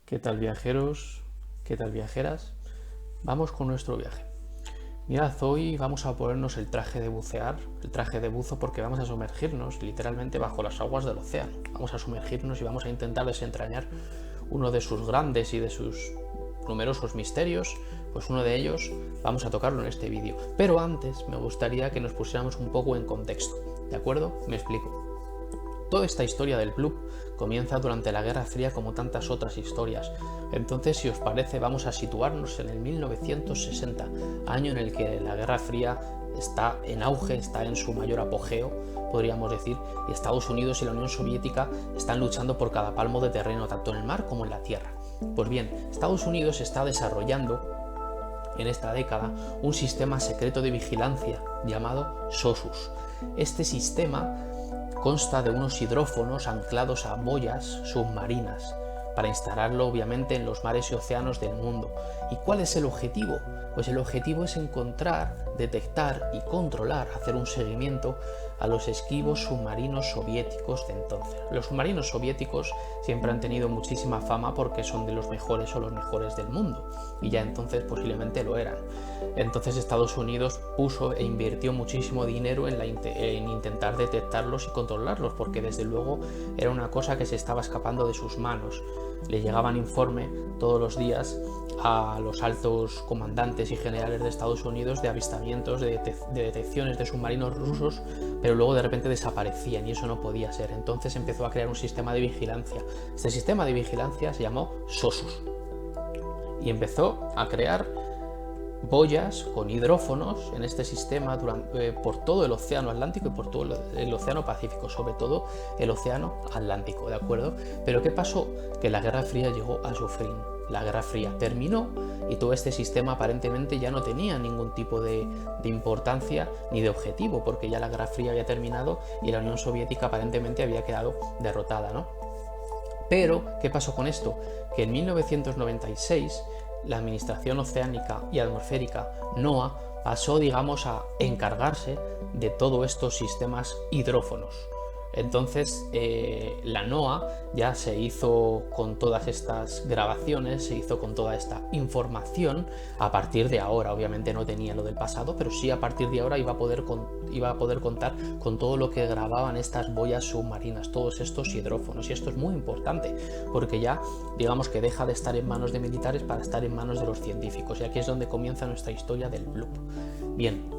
¿Qué tal viajeros? ¿Qué tal viajeras? Vamos con nuestro viaje. Mirad, hoy vamos a ponernos el traje de bucear, el traje de buzo, porque vamos a sumergirnos literalmente bajo las aguas del océano. Vamos a sumergirnos y vamos a intentar desentrañar uno de sus grandes y de sus numerosos misterios. Pues uno de ellos vamos a tocarlo en este vídeo. Pero antes me gustaría que nos pusiéramos un poco en contexto, ¿de acuerdo? Me explico. Toda esta historia del club comienza durante la Guerra Fría como tantas otras historias. Entonces, si os parece, vamos a situarnos en el 1960, año en el que la Guerra Fría está en auge, está en su mayor apogeo, podríamos decir, y Estados Unidos y la Unión Soviética están luchando por cada palmo de terreno, tanto en el mar como en la tierra. Pues bien, Estados Unidos está desarrollando en esta década un sistema secreto de vigilancia llamado SOSUS. Este sistema consta de unos hidrófonos anclados a boyas submarinas para instalarlo obviamente en los mares y océanos del mundo. ¿Y cuál es el objetivo? Pues el objetivo es encontrar, detectar y controlar, hacer un seguimiento a los esquivos submarinos soviéticos de entonces. Los submarinos soviéticos siempre han tenido muchísima fama porque son de los mejores o los mejores del mundo, y ya entonces posiblemente lo eran. Entonces Estados Unidos puso e invirtió muchísimo dinero en intentar detectarlos y controlarlos, porque desde luego era una cosa que se estaba escapando de sus manos. Le llegaban informe todos los días a los altos comandantes y generales de Estados Unidos de avistamientos, de detecciones de submarinos rusos, pero luego de repente desaparecían y eso no podía ser. Entonces empezó a crear un sistema de vigilancia. Este sistema de vigilancia se llamó SOSUS y empezó a crear boyas con hidrófonos en este sistema por todo el océano Atlántico y por todo el océano Pacífico, sobre todo el océano Atlántico, ¿de acuerdo? Pero ¿qué pasó? Que la Guerra Fría llegó a su fin. La Guerra Fría terminó y todo este sistema aparentemente ya no tenía ningún tipo de importancia ni de objetivo, porque ya la Guerra Fría había terminado y la Unión Soviética aparentemente había quedado derrotada, ¿no? Pero, ¿qué pasó con esto? Que en 1996 la Administración Oceánica y Atmosférica, NOAA, pasó, digamos, a encargarse de todos estos sistemas hidrófonos. Entonces la NOAA ya se hizo con todas estas grabaciones, se hizo con toda esta información a partir de ahora. Obviamente no tenía lo del pasado, pero sí a partir de ahora iba a poder contar con todo lo que grababan estas boyas submarinas, todos estos hidrófonos. Y esto es muy importante porque ya digamos que deja de estar en manos de militares para estar en manos de los científicos. Y aquí es donde comienza nuestra historia del bloop. Bien.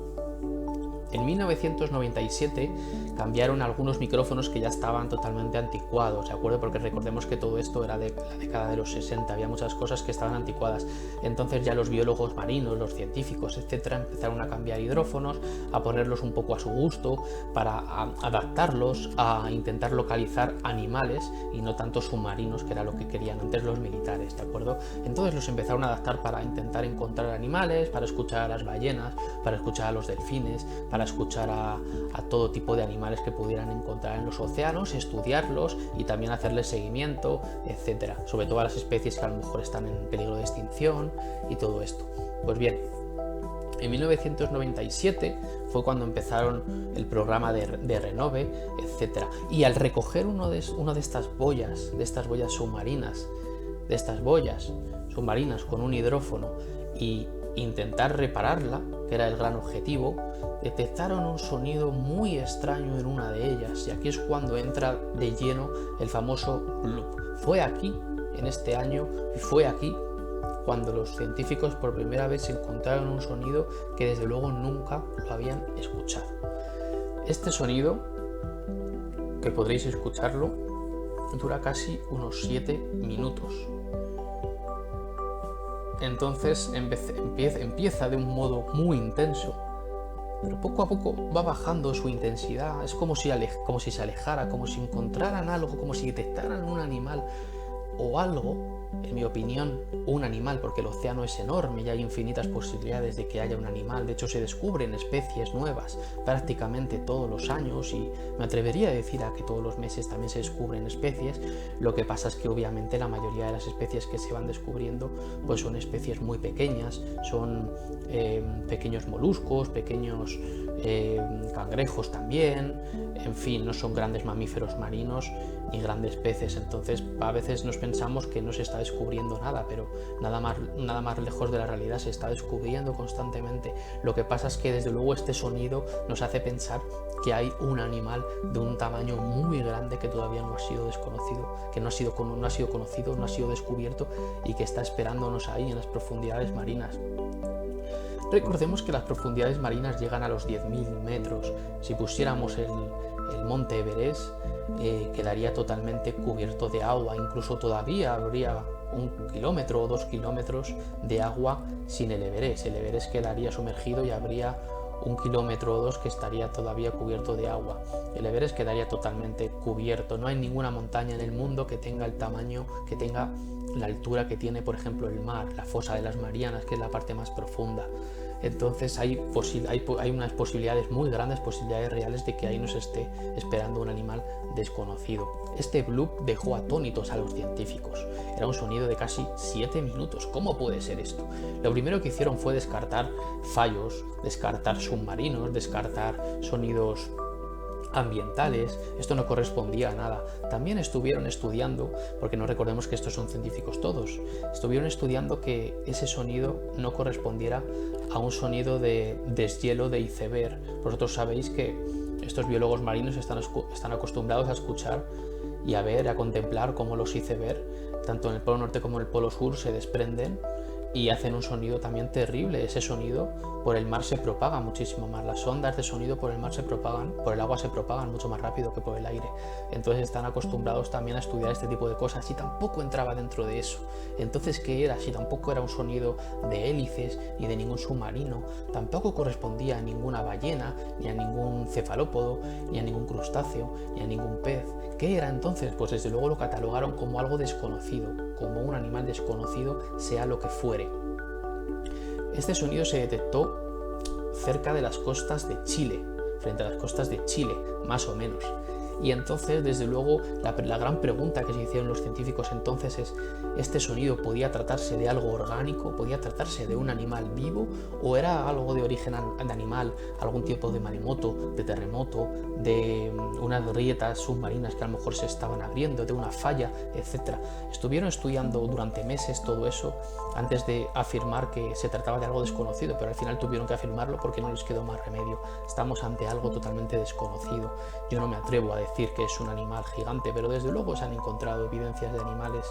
En 1997 cambiaron algunos micrófonos que ya estaban totalmente anticuados, ¿de acuerdo? Porque recordemos que todo esto era de la década de los 60, había muchas cosas que estaban anticuadas. Entonces ya los biólogos marinos, los científicos, etcétera, empezaron a cambiar hidrófonos, a ponerlos un poco a su gusto, para adaptarlos a intentar localizar animales y no tanto submarinos, que era lo que querían antes los militares, ¿de acuerdo? Entonces los empezaron a adaptar para intentar encontrar animales, para escuchar a las ballenas, para escuchar a los delfines, para escuchar a todo tipo de animales que pudieran encontrar en los océanos, estudiarlos y también hacerles seguimiento, etcétera, sobre todo a las especies que a lo mejor están en peligro de extinción y todo esto. Pues bien, en 1997 fue cuando empezaron el programa de Renove, etcétera, y al recoger una de estas boyas submarinas, de estas boyas submarinas con un hidrófono y intentar repararla, que era el gran objetivo, detectaron un sonido muy extraño en una de ellas, y aquí es cuando entra de lleno el famoso bloop. Fue aquí, en este año, y fue aquí cuando los científicos por primera vez encontraron un sonido que desde luego nunca lo habían escuchado. Este sonido, que podréis escucharlo, dura casi unos 7 minutos. Entonces empieza de un modo muy intenso, pero poco a poco va bajando su intensidad. Es como si se alejara, como si encontraran algo, como si detectaran un animal o algo, en mi opinión, un animal, porque el océano es enorme y hay infinitas posibilidades de que haya un animal. De hecho, se descubren especies nuevas prácticamente todos los años, y me atrevería a decir a que todos los meses también se descubren especies. Lo que pasa es que obviamente la mayoría de las especies que se van descubriendo pues son especies muy pequeñas, son pequeños moluscos, pequeños cangrejos también, en fin, no son grandes mamíferos marinos ni grandes peces. Entonces a veces nos pensamos que no se está descubriendo nada, pero nada más lejos de la realidad, se está descubriendo constantemente. Lo que pasa es que desde luego este sonido nos hace pensar que hay un animal de un tamaño muy grande que todavía no ha sido desconocido, que no ha sido conocido, no ha sido descubierto y que está esperándonos ahí en las profundidades marinas. Recordemos que las profundidades marinas llegan a los 10.000 metros. Si pusiéramos el monte Everest, quedaría totalmente cubierto de agua. Incluso todavía habría 1 kilómetro o 2 kilómetros de agua sin el Everest. El Everest quedaría sumergido y habría 1 kilómetro o 2 que estaría todavía cubierto de agua. El Everest quedaría totalmente cubierto. No hay ninguna montaña en el mundo que tenga el tamaño, que tenga la altura que tiene, por ejemplo, el mar, la fosa de las Marianas, que es la parte más profunda. Entonces hay unas posibilidades muy grandes, posibilidades reales de que ahí nos esté esperando un animal desconocido. Este bloop dejó atónitos a los científicos. Era un sonido de casi 7 minutos. ¿Cómo puede ser esto? Lo primero que hicieron fue descartar fallos, descartar submarinos, descartar sonidos ambientales. Esto no correspondía a nada. También estuvieron estudiando, porque no recordemos que estos son científicos todos, estuvieron estudiando que ese sonido no correspondiera a un sonido de deshielo de iceberg. Vosotros sabéis que estos biólogos marinos están acostumbrados a escuchar y a ver, a contemplar cómo los iceberg, tanto en el polo norte como en el polo sur, se desprenden y hacen un sonido también terrible. Ese sonido por el mar se propaga muchísimo más. Las ondas de sonido por el mar se propagan, por el agua se propagan mucho más rápido que por el aire. Entonces están acostumbrados también a estudiar este tipo de cosas y tampoco entraba dentro de eso. Entonces, ¿qué era? Si tampoco era un sonido de hélices ni de ningún submarino, tampoco correspondía a ninguna ballena, ni a ningún cefalópodo, ni a ningún crustáceo, ni a ningún pez. ¿Qué era entonces? Pues desde luego lo catalogaron como algo desconocido, como un animal desconocido, sea lo que fuere. Este sonido se detectó cerca de las costas de Chile, frente a las costas de Chile, más o menos. Y entonces, desde luego, la gran pregunta que se hicieron los científicos entonces es: ¿este sonido podía tratarse de algo orgánico? ¿Podía tratarse de un animal vivo? ¿O era algo de origen de animal, algún tipo de maremoto, de terremoto, de unas grietas submarinas que a lo mejor se estaban abriendo, de una falla, etcétera? Estuvieron estudiando durante meses todo eso antes de afirmar que se trataba de algo desconocido, pero al final tuvieron que afirmarlo porque no les quedó más remedio. Estamos ante algo totalmente desconocido. Yo no me atrevo a decir que es un animal gigante, pero desde luego se han encontrado evidencias de animales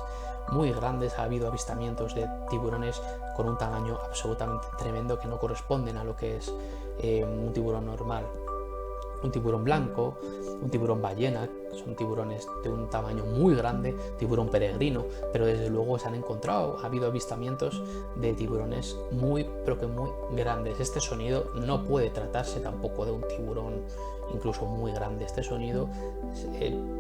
muy grandes. Ha habido avistamientos de tiburones con un tamaño absolutamente tremendo que no corresponden a lo que es un tiburón normal. Un tiburón blanco, un tiburón ballena, son tiburones de un tamaño muy grande, tiburón peregrino, pero desde luego se han encontrado, ha habido avistamientos de tiburones muy, pero que muy grandes. Este sonido no puede tratarse tampoco de un tiburón incluso muy grande. Este sonido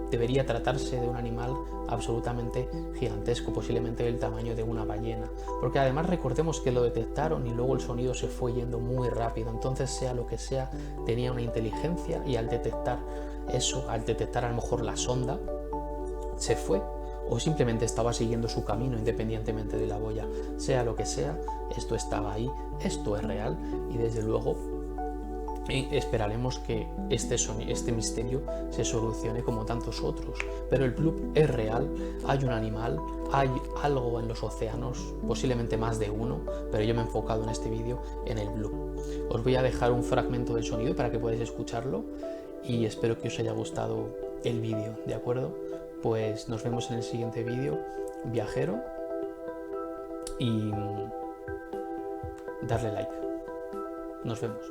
debería tratarse de un animal absolutamente gigantesco, posiblemente del tamaño de una ballena, porque además recordemos que lo detectaron y luego el sonido se fue yendo muy rápido. Entonces, sea lo que sea, tenía una inteligencia y al detectar eso, al detectar a lo mejor la sonda, se fue o simplemente estaba siguiendo su camino independientemente de la boya. Sea lo que sea, esto estaba ahí, esto es real y desde luego esperaremos que este misterio se solucione como tantos otros. Pero el bloop es real, hay un animal, hay algo en los océanos, posiblemente más de uno, pero yo me he enfocado en este vídeo en el bloop. Os voy a dejar un fragmento del sonido para que podáis escucharlo y espero que os haya gustado el vídeo, ¿de acuerdo? Pues nos vemos en el siguiente vídeo, viajero, y darle like. Nos vemos.